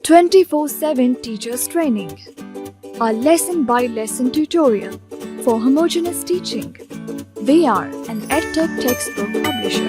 24/7 teachers training. A lesson by lesson tutorial for homogeneous teaching. We are an EdTech textbook publisher.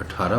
18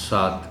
7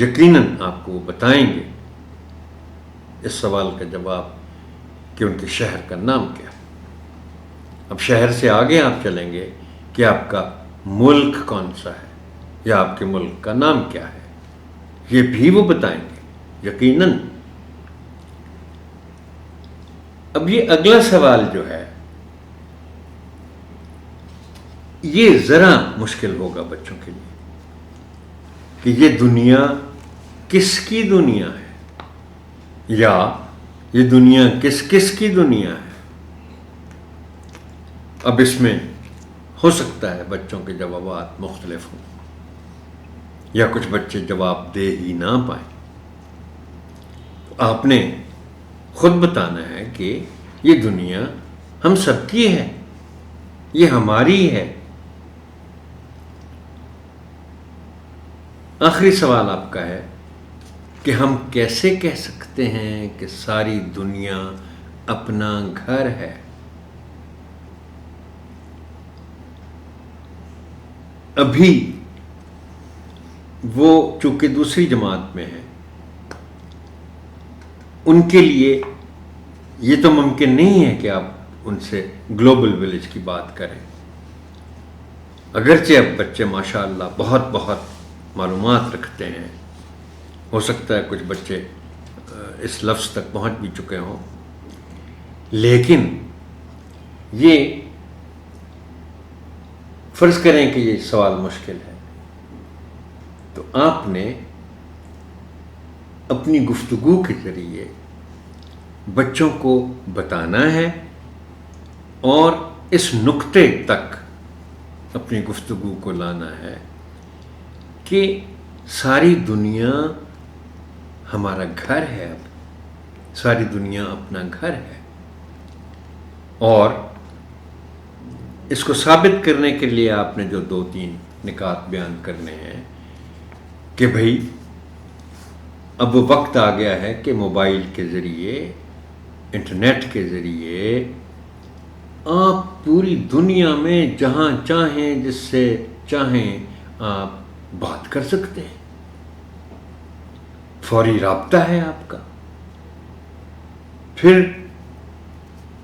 یقیناً آپ کو وہ بتائیں گے اس سوال کا جواب کہ ان کے شہر کا نام کیا ہے۔ اب شہر سے آگے آپ چلیں گے کہ آپ کا ملک کون سا ہے یا آپ کے ملک کا نام کیا ہے، یہ بھی وہ بتائیں گے یقیناً۔ اب یہ اگلا سوال جو ہے یہ ذرا مشکل ہوگا بچوں کے لیے کہ یہ دنیا کس کی دنیا ہے یا یہ دنیا کس کس کی دنیا ہے۔ اب اس میں ہو سکتا ہے بچوں کے جوابات مختلف ہوں یا کچھ بچے جواب دے ہی نہ پائیں۔ آپ نے خود بتانا ہے کہ یہ دنیا ہم سب کی ہے، یہ ہماری ہے۔ آخری سوال آپ کا ہے کہ ہم کیسے کہہ سکتے ہیں کہ ساری دنیا اپنا گھر ہے؟ ابھی وہ چونکہ دوسری جماعت میں ہے، ان کے لیے یہ تو ممکن نہیں ہے کہ آپ ان سے گلوبل ولیج کی بات کریں، اگرچہ اب بچے ماشاءاللہ بہت بہت معلومات رکھتے ہیں، ہو سکتا ہے کچھ بچے اس لفظ تک پہنچ بھی چکے ہوں، لیکن یہ فرض کریں کہ یہ سوال مشکل ہے تو آپ نے اپنی گفتگو کے ذریعے بچوں کو بتانا ہے اور اس نقطے تک اپنی گفتگو کو لانا ہے کہ ساری دنیا ہمارا گھر ہے، اب ساری دنیا اپنا گھر ہے، اور اس کو ثابت کرنے کے لیے آپ نے جو 2-3 نکات بیان کرنے ہیں کہ بھئی اب وہ وقت آ گیا ہے کہ موبائل کے ذریعے، انٹرنیٹ کے ذریعے آپ پوری دنیا میں جہاں چاہیں جس سے چاہیں آپ بات کر سکتے ہیں، فوری رابطہ ہے آپ کا، پھر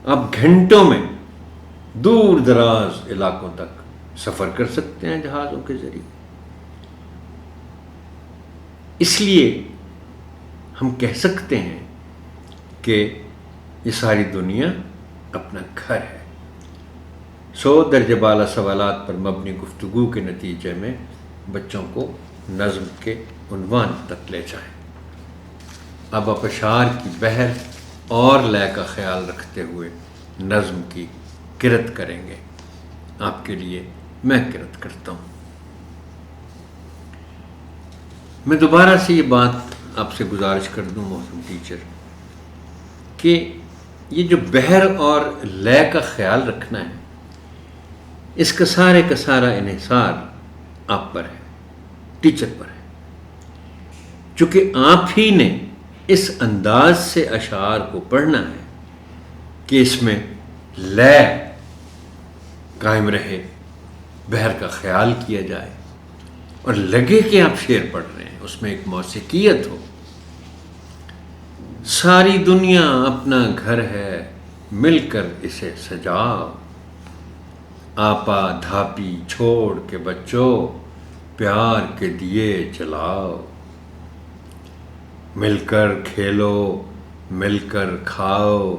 آپ گھنٹوں میں دور دراز علاقوں تک سفر کر سکتے ہیں جہازوں کے ذریعے۔ اس لیے ہم کہہ سکتے ہیں کہ یہ ساری دنیا اپنا گھر ہے۔ درجہ بالا سوالات پر مبنی گفتگو کے نتیجے میں بچوں کو نظم کے عنوان تک لے جائیں۔ اب آپ اشعار کی بحر اور لے کا خیال رکھتے ہوئے نظم کی قرت کریں گے۔ آپ کے لیے میں قرت کرتا ہوں۔ میں دوبارہ سے یہ بات آپ سے گزارش کر دوں محترم ٹیچر کہ یہ جو بحر اور لے کا خیال رکھنا ہے، اس کا سارا انحصار آپ پر ہے، ٹیچر پر ہے، چونکہ آپ ہی نے اس انداز سے اشعار کو پڑھنا ہے کہ اس میں لے قائم رہے، بحر کا خیال کیا جائے اور لگے کہ آپ شعر پڑھ رہے ہیں، اس میں ایک موسیقیت ہو۔ ساری دنیا اپنا گھر ہے، مل کر اسے سجاؤ، آپا دھاپی چھوڑ کے بچوں، پیار کے دیے جلاؤ، مل کر کھیلو، مل کر کھاؤ،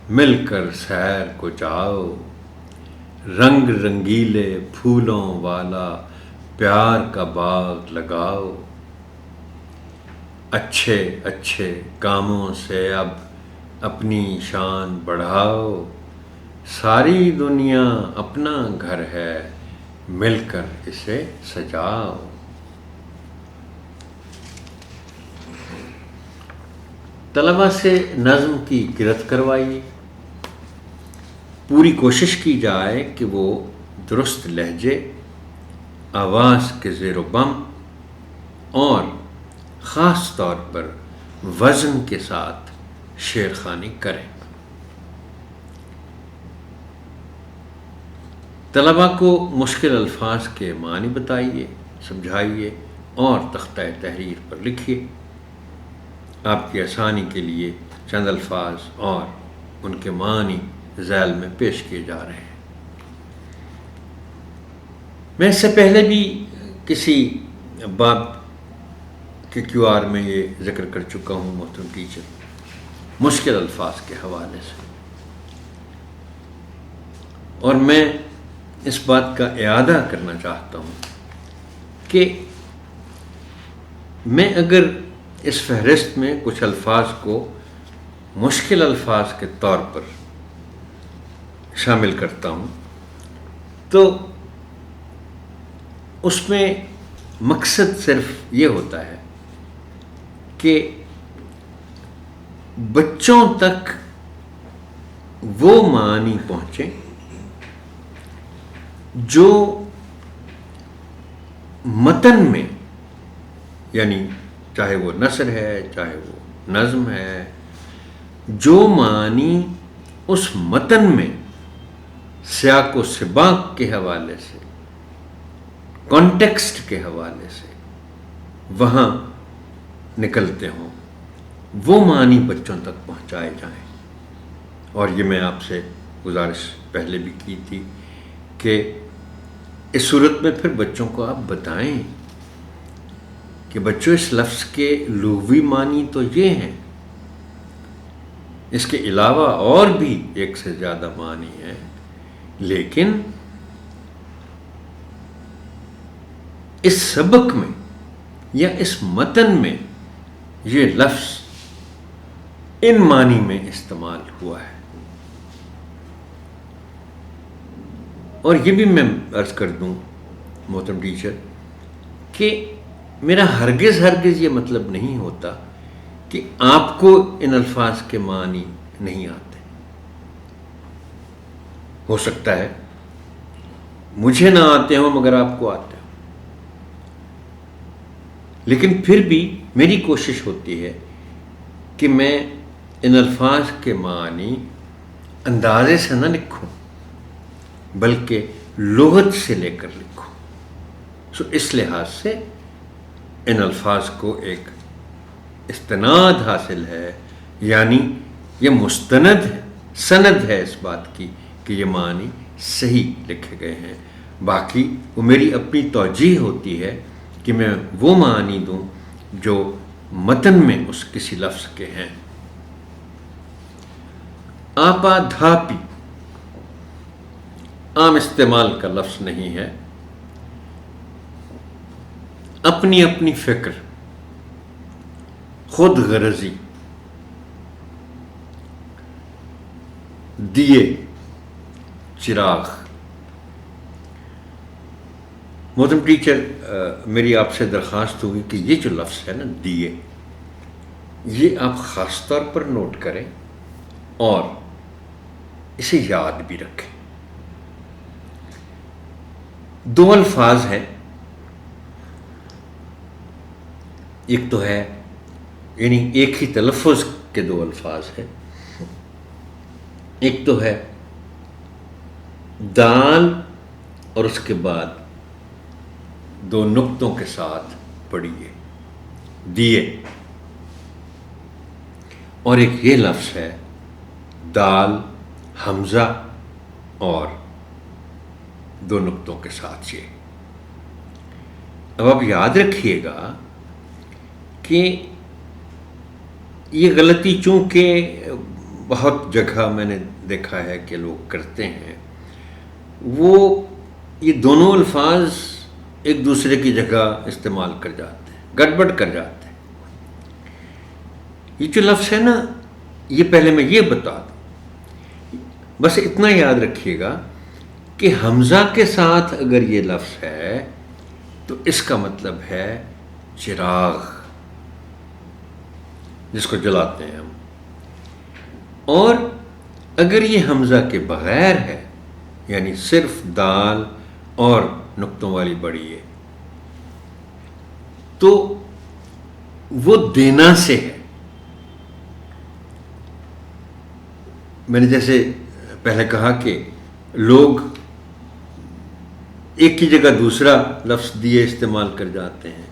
مل کر سیر کو جاؤ، رنگ رنگیلے پھولوں والا پیار کا باغ لگاؤ، اچھے اچھے کاموں سے اب اپنی شان بڑھاؤ، ساری دنیا اپنا گھر ہے، مل کر اسے سجاؤ۔ طلباء سے نظم کی قرت کروائیے، پوری کوشش کی جائے کہ وہ درست لہجے، آواز کے زیر و بم اور خاص طور پر وزن کے ساتھ شعر خوانی کریں۔ طلباء کو مشکل الفاظ کے معنی بتائیے، سمجھائیے اور تختہ تحریر پر لکھیے۔ آپ کی آسانی کے لیے چند الفاظ اور ان کے معنی ذیل میں پیش کیے جا رہے ہیں۔ میں اس سے پہلے بھی کسی باب کے کیو آر میں یہ ذکر کر چکا ہوں محترم ٹیچر، مشکل الفاظ کے حوالے سے، اور میں اس بات کا اعادہ کرنا چاہتا ہوں کہ میں اگر اس فہرست میں کچھ الفاظ کو مشکل الفاظ کے طور پر شامل کرتا ہوں تو اس میں مقصد صرف یہ ہوتا ہے کہ بچوں تک وہ معنی پہنچیں جو متن میں، یعنی چاہے وہ نثر ہے چاہے وہ نظم ہے، جو معنی اس متن میں سیاق و سباق کے حوالے سے، کانٹیکسٹ کے حوالے سے وہاں نکلتے ہوں، وہ معنی بچوں تک پہنچائے جائیں۔ اور یہ میں آپ سے گزارش پہلے بھی کی تھی کہ اس صورت میں پھر بچوں کو آپ بتائیں کہ بچوں اس لفظ کے لغوی معنی تو یہ ہیں، اس کے علاوہ اور بھی ایک سے زیادہ معنی ہیں، لیکن اس سبق میں یا اس متن میں یہ لفظ ان معنی میں استعمال ہوا ہے۔ اور یہ بھی میں عرض کر دوں محترم ٹیچر کہ میرا ہرگز یہ مطلب نہیں ہوتا کہ آپ کو ان الفاظ کے معنی نہیں آتے۔ ہو سکتا ہے مجھے نہ آتے ہوں مگر آپ کو آتے ہوں، لیکن پھر بھی میری کوشش ہوتی ہے کہ میں ان الفاظ کے معنی اندازے سے نہ لکھوں بلکہ لغت سے لے کر لکھوں۔ اس لحاظ سے ان الفاظ کو ایک استناد حاصل ہے، یعنی یہ مستند ہے، سند ہے اس بات کی کہ یہ معنی صحیح لکھے گئے ہیں۔ باقی وہ میری اپنی توجیہ ہوتی ہے کہ میں وہ معنی دوں جو متن میں اس کسی لفظ کے ہیں۔ آپا دھاپی عام استعمال کا لفظ نہیں ہے۔ اپنی اپنی فکر، خود غرضی، دیے، چراغ۔ محترم ٹیچر، میری آپ سے درخواست ہوگی کہ یہ جو لفظ ہے نا دیے، یہ آپ خاص طور پر نوٹ کریں اور اسے یاد بھی رکھیں۔ دو الفاظ ہیں، ایک تو ہے یعنی ایک ہی تلفظ کے دو الفاظ ہیں، ایک تو ہے دال اور اس کے بعد دو نقطوں کے ساتھ پڑھیے دیے، اور ایک یہ لفظ ہے دال حمزہ اور دو نقطوں کے ساتھ یہ۔ اب آپ یاد رکھیے گا کہ یہ غلطی چونکہ بہت جگہ میں نے دیکھا ہے کہ لوگ کرتے ہیں، وہ یہ دونوں الفاظ ایک دوسرے کی جگہ استعمال کر جاتے ہیں، گڑبڑ کر جاتے ہیں۔ یہ جو لفظ ہے نا، یہ پہلے میں یہ بتا دوں، بس اتنا یاد رکھیے گا کہ حمزہ کے ساتھ اگر یہ لفظ ہے تو اس کا مطلب ہے چراغ، جس کو جلاتے ہیں ہم، اور اگر یہ حمزہ کے بغیر ہے یعنی صرف دال اور نقطوں والی بڑی ہے تو وہ دینا سے ہے۔ میں نے جیسے پہلے کہا کہ لوگ ایک کی جگہ دوسرا لفظ دیے استعمال کر جاتے ہیں،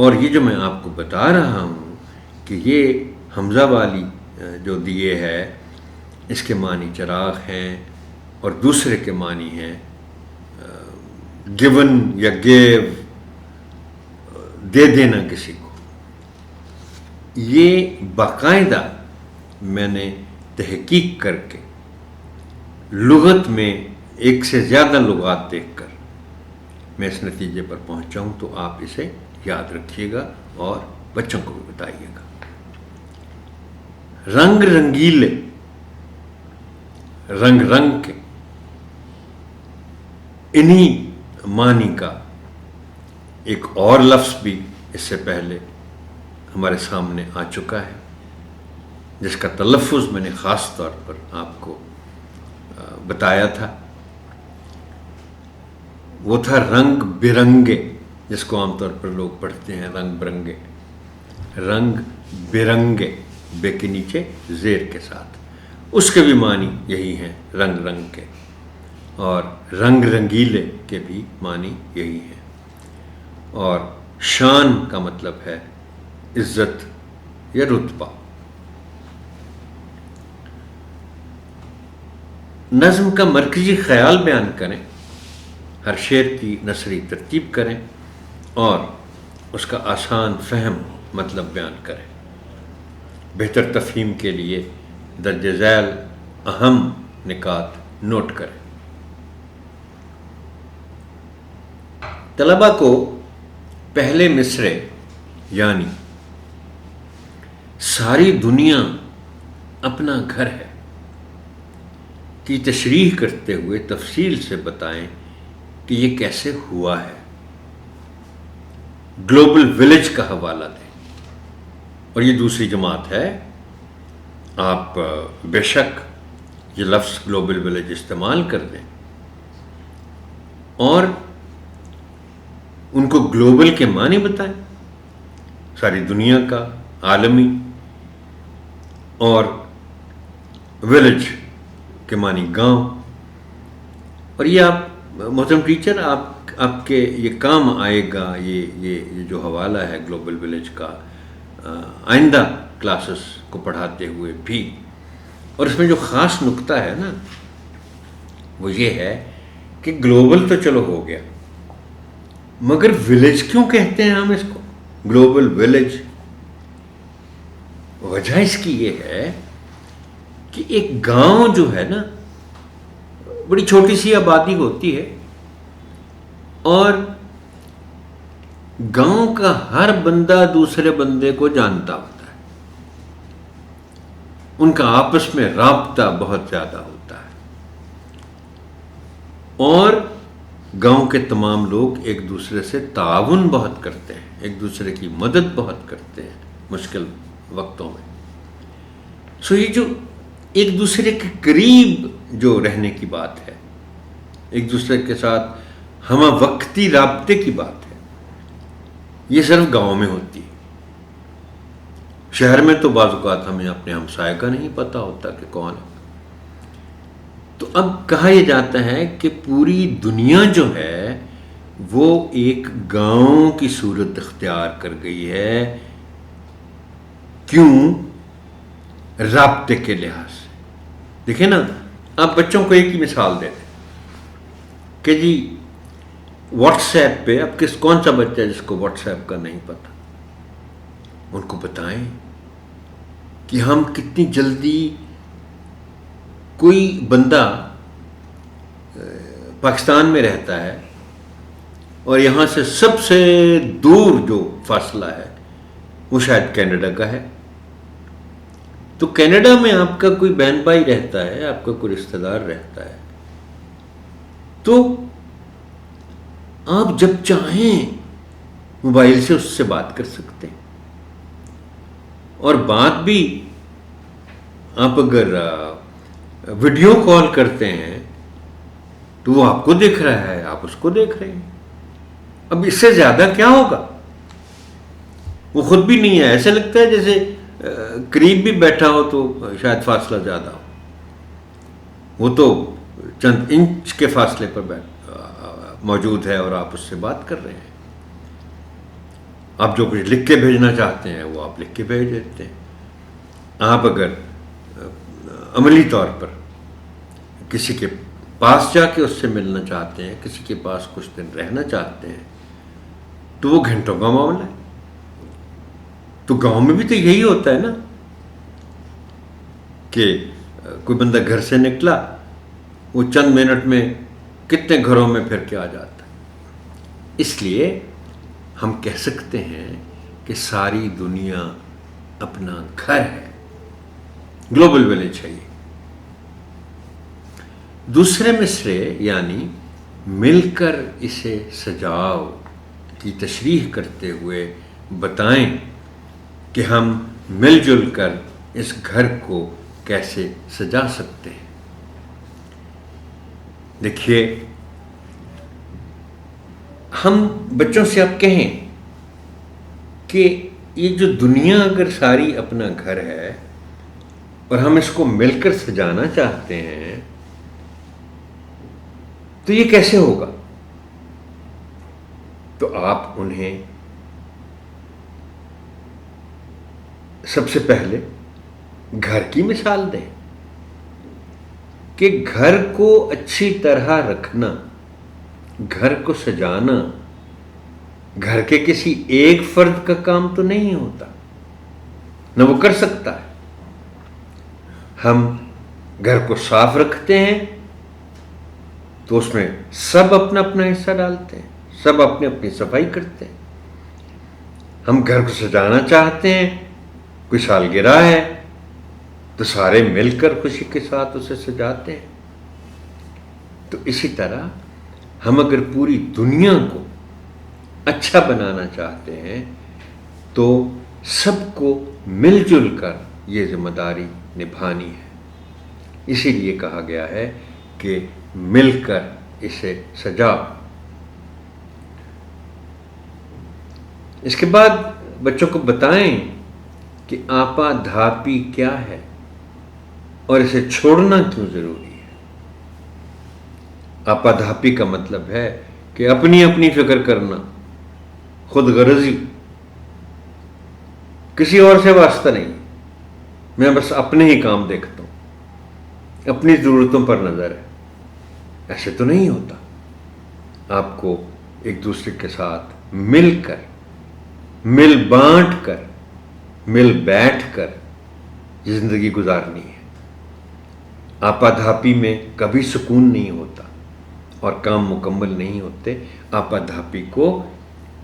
اور یہ جو میں آپ کو بتا رہا ہوں کہ یہ حمزہ والی جو دیے ہے اس کے معنی چراغ ہیں، اور دوسرے کے معنی ہیں گیون یا گیو، دے دینا کسی کو. یہ باقاعدہ میں نے تحقیق کر کے لغت میں ایک سے زیادہ لغات دیکھ کر میں اس نتیجے پر پہنچا ہوں، تو آپ اسے یاد رکھیے گا اور بچوں کو بھی بتائیے گا. رنگ رنگیلے، رنگ رنگ کے، انہی معنی کا ایک اور لفظ بھی اس سے پہلے ہمارے سامنے آ چکا ہے، جس کا تلفظ میں نے خاص طور پر آپ کو بتایا تھا. وہ تھا رنگ برنگے، جس کو عام طور پر لوگ پڑھتے ہیں رنگ برنگے. رنگ برنگے، بے کے نیچے زیر کے ساتھ، اس کے بھی معنی یہی ہیں، رنگ رنگ کے. اور رنگ رنگیلے کے بھی معنی یہی ہیں. اور شان کا مطلب ہے عزت یا رتبہ. نظم کا مرکزی خیال بیان کریں، ہر شعر کی نثری ترتیب کریں اور اس کا آسان فہم مطلب بیان کریں. بہتر تفہیم کے لیے درج ذیل اہم نکات نوٹ کریں. طلباء کو پہلے مصرعے یعنی ساری دنیا اپنا گھر ہے کی تشریح کرتے ہوئے تفصیل سے بتائیں کہ یہ کیسے ہوا ہے. گلوبل ولیج کا حوالہ دیں. اور یہ دوسری جماعت ہے، آپ بے شک یہ لفظ گلوبل ولیج استعمال کر دیں اور ان کو گلوبل کے معنی بتائیں، ساری دنیا کا، عالمی، اور ولیج کے معنی گاؤں. اور یہ آپ محترم ٹیچر آپ کے یہ کام آئے گا، یہ جو حوالہ ہے گلوبل ولیج کا آئندہ کلاسز کو پڑھاتے ہوئے بھی. اور اس میں جو خاص نقطہ ہے نا وہ یہ ہے کہ گلوبل تو چلو ہو گیا، مگر ولیج کیوں کہتے ہیں ہم اس کو گلوبل ولیج؟ وجہ اس کی یہ ہے کہ ایک گاؤں جو ہے نا بڑی چھوٹی سی آبادی ہوتی ہے، اور گاؤں کا ہر بندہ دوسرے بندے کو جانتا ہوتا ہے، ان کا آپس میں رابطہ بہت زیادہ ہوتا ہے، اور گاؤں کے تمام لوگ ایک دوسرے سے تعاون بہت کرتے ہیں، ایک دوسرے کی مدد بہت کرتے ہیں مشکل وقتوں میں. سو یہ جو ایک دوسرے کے قریب جو رہنے کی بات ہے، ایک دوسرے کے ساتھ ہمہ وقتی رابطے کی بات ہے، یہ صرف گاؤں میں ہوتی ہے. شہر میں تو بعض اوقات ہمیں اپنے ہمسائے کا نہیں پتہ ہوتا کہ کون ہے. تو اب کہا یہ جاتا ہے کہ پوری دنیا جو ہے وہ ایک گاؤں کی صورت اختیار کر گئی ہے. کیوں؟ رابطے کے لحاظ سے. دیکھیں نا، آپ بچوں کو ایک ہی مثال دے دیں کہ جی واٹس ایپ پہ، اب کون سا بچہ ہے جس کو واٹس ایپ کا نہیں پتہ؟ ان کو بتائیں کہ ہم کتنی جلدی، کوئی بندہ پاکستان میں رہتا ہے اور یہاں سے سب سے دور جو فاصلہ ہے وہ شاید کینیڈا کا ہے. تو کینیڈا میں آپ کا کوئی بہن بھائی رہتا ہے، آپ کا کوئی رشتہ دار رہتا ہے، تو آپ جب چاہیں موبائل سے اس سے بات کر سکتے ہیں. اور بات بھی آپ اگر ویڈیو کال کرتے ہیں تو وہ آپ کو دیکھ رہا ہے، آپ اس کو دیکھ رہے ہیں. اب اس سے زیادہ کیا ہوگا؟ وہ خود بھی نہیں ہے، ایسے لگتا ہے جیسے قریب بھی بیٹھا ہو تو شاید فاصلہ زیادہ ہو. وہ تو چند انچ کے فاصلے پر موجود ہے اور آپ اس سے بات کر رہے ہیں. آپ جو کچھ لکھ کے بھیجنا چاہتے ہیں وہ آپ لکھ کے بھیج دیتے ہیں. آپ اگر عملی طور پر کسی کے پاس جا کے اس سے ملنا چاہتے ہیں، کسی کے پاس کچھ دن رہنا چاہتے ہیں، تو وہ گھنٹوں کا معاملہ ہے. تو گاؤں میں بھی تو یہی ہوتا ہے نا کہ کوئی بندہ گھر سے نکلا، وہ چند منٹ میں کتنے گھروں میں پھر کے آ جاتا ہے. اس لیے ہم کہہ سکتے ہیں کہ ساری دنیا اپنا گھر ہے، گلوبل ولیج ہے. دوسرے مصرے یعنی مل کر اسے سجاؤ کی تشریح کرتے ہوئے بتائیں کہ ہم مل جل کر اس گھر کو کیسے سجا سکتے ہیں. دیکھیے، ہم بچوں سے اب کہیں کہ یہ جو دنیا اگر ساری اپنا گھر ہے اور ہم اس کو مل کر سجانا چاہتے ہیں تو یہ کیسے ہوگا؟ تو آپ انہیں سب سے پہلے گھر کی مثال دیں کہ گھر کو اچھی طرح رکھنا، گھر کو سجانا گھر کے کسی ایک فرد کا کام تو نہیں ہوتا، نہ وہ کر سکتا ہے. ہم گھر کو صاف رکھتے ہیں تو اس میں سب اپنا اپنا حصہ ڈالتے ہیں، سب اپنی اپنی صفائی کرتے ہیں. ہم گھر کو سجانا چاہتے ہیں، کوئی سالگرہ ہے تو سارے مل کر خوشی کے ساتھ اسے سجاتے ہیں. تو اسی طرح ہم اگر پوری دنیا کو اچھا بنانا چاہتے ہیں تو سب کو مل جل کر یہ ذمہ داری نبھانی ہے. اسی لیے کہا گیا ہے کہ مل کر اسے سجاؤ. اس کے بعد بچوں کو بتائیں کہ آپا دھاپی کیا ہے اور اسے چھوڑنا کیوں ضروری ہے. آپا دھاپی کا مطلب ہے کہ اپنی اپنی فکر کرنا، خود غرضی، کسی اور سے واسطہ نہیں. میں بس اپنے ہی کام دیکھتا ہوں، اپنی ضرورتوں پر نظر ہے. ایسے تو نہیں ہوتا. آپ کو ایک دوسرے کے ساتھ مل کر، مل بانٹ کر، مل بیٹھ کر زندگی گزارنی ہے. آپا دھاپی میں کبھی سکون نہیں ہوتا اور کام مکمل نہیں ہوتے. آپا دھاپی کو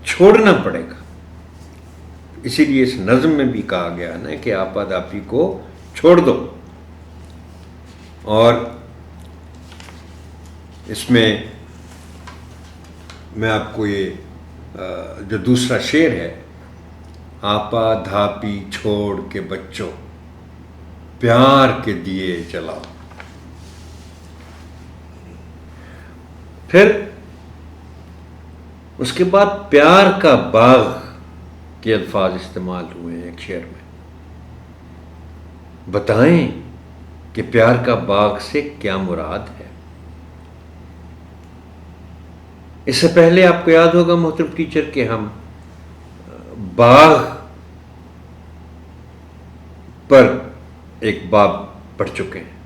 چھوڑنا پڑے گا. اسی لیے اس نظم میں بھی کہا گیا نا کہ آپا دھاپی کو چھوڑ دو. اور اس میں آپ کو یہ جو دوسرا شعر ہے، آپا دھاپی چھوڑ کے بچوں پیار کے دیے جلاؤ. پھر اس کے بعد پیار کا باغ کے الفاظ استعمال ہوئے ہیں ایک شعر میں. بتائیں کہ پیار کا باغ سے کیا مراد ہے. اس سے پہلے آپ کو یاد ہوگا محترم ٹیچر کہ ہم باغ پر ایک باب پڑھ چکے ہیں.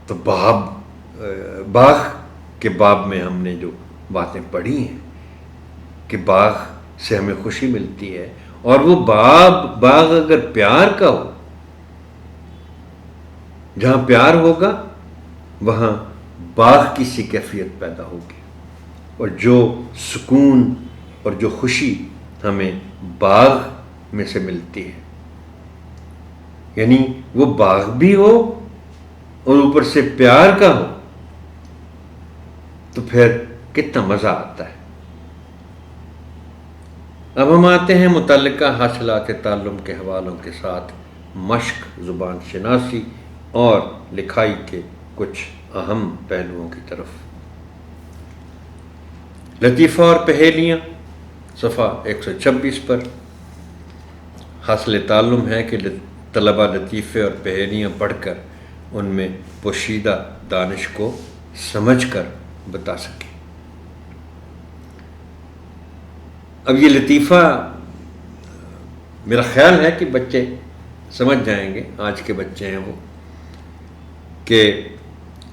تو باغ کے باب میں ہم نے جو باتیں پڑھی ہیں کہ باغ سے ہمیں خوشی ملتی ہے، اور وہ باغ اگر پیار کا ہو، جہاں پیار ہوگا وہاں باغ کی سی کیفیت پیدا ہوگی. اور جو سکون اور جو خوشی ہمیں باغ میں سے ملتی ہے، یعنی وہ باغ بھی ہو اور اوپر سے پیار کا ہو، تو پھر کتنا مزہ آتا ہے. اب ہم آتے ہیں متعلقہ حاصلات تعلم کے حوالوں کے ساتھ مشق، زبان شناسی اور لکھائی کے کچھ اہم پہلوؤں کی طرف. لطیفہ اور پہیلیاں صفحہ 126 پر. حاصل تعلم ہے کہ طلبہ لطیفے اور پہیلیاں پڑھ کر ان میں پوشیدہ دانش کو سمجھ کر بتا سکیں. اب یہ لطیفہ میرا خیال ہے کہ بچے سمجھ جائیں گے، آج کے بچے ہیں وہ، کہ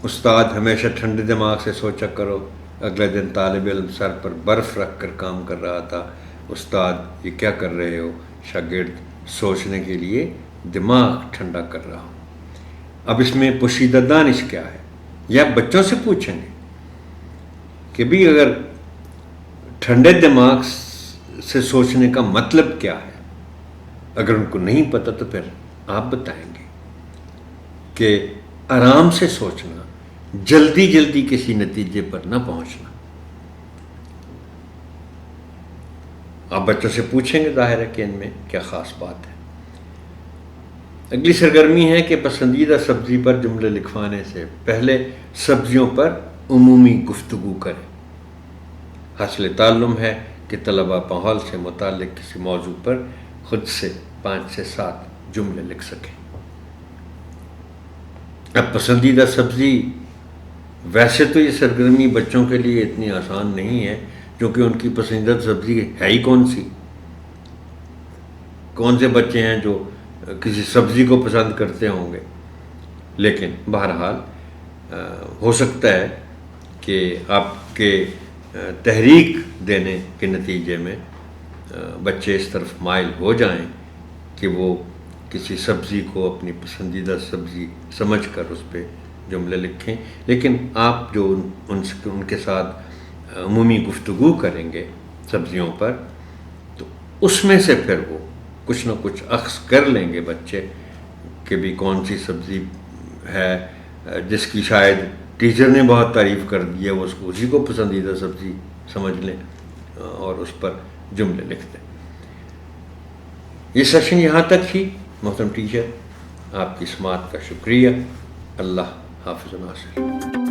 استاد ہمیشہ ٹھنڈے دماغ سے سوچا کرو. اگلے دن طالب علم سر پر برف رکھ کر کام کر رہا تھا، استاد یہ کیا کر رہے ہو؟ شاگرد سوچنے کے لیے دماغ ٹھنڈا کر رہا ہوں. اب اس میں پوشیدہ دانش کیا ہے؟ یہ آپ بچوں سے پوچھیں گے کہ بھی اگر ٹھنڈے دماغ سے سوچنے کا مطلب کیا ہے. اگر ان کو نہیں پتہ تو پھر آپ بتائیں گے کہ آرام سے سوچنا، جلدی جلدی کسی نتیجے پر نہ پہنچنا. آپ بچوں سے پوچھیں گے، ظاہر ہے کہ ان میں کیا خاص بات ہے. اگلی سرگرمی ہے کہ پسندیدہ سبزی پر جملے لکھوانے سے پہلے سبزیوں پر عمومی گفتگو کریں. حاصل تعلم ہے کہ طلبہ ماحول سے متعلق کسی موضوع پر خود سے 5 سے 7 جملے لکھ سکیں. اب پسندیدہ سبزی، ویسے تو یہ سرگرمی بچوں کے لیے اتنی آسان نہیں ہے، کیونکہ ان کی پسندیدہ سبزی ہے ہی کون سی. کون سے بچے ہیں جو کسی سبزی کو پسند کرتے ہوں گے. لیکن بہرحال ہو سکتا ہے کہ آپ کے تحریک دینے کے نتیجے میں بچے اس طرف مائل ہو جائیں کہ وہ کسی سبزی کو اپنی پسندیدہ سبزی سمجھ کر اس پہ جملے لکھیں. لیکن آپ جو ان کے ساتھ عمومی گفتگو کریں گے سبزیوں پر، تو اس میں سے پھر وہ کچھ نہ کچھ اخذ کر لیں گے بچے کہ بھی کون سی سبزی ہے جس کی شاید ٹیچر نے بہت تعریف کر دی ہے، وہ اسی کو پسندیدہ سبزی سمجھ لیں اور اس پر جملے لکھ دیں. یہ سیشن یہاں تک ہی. محترم ٹیچر، آپ کی سماعت کا شکریہ. اللہ حافظ و ناصر.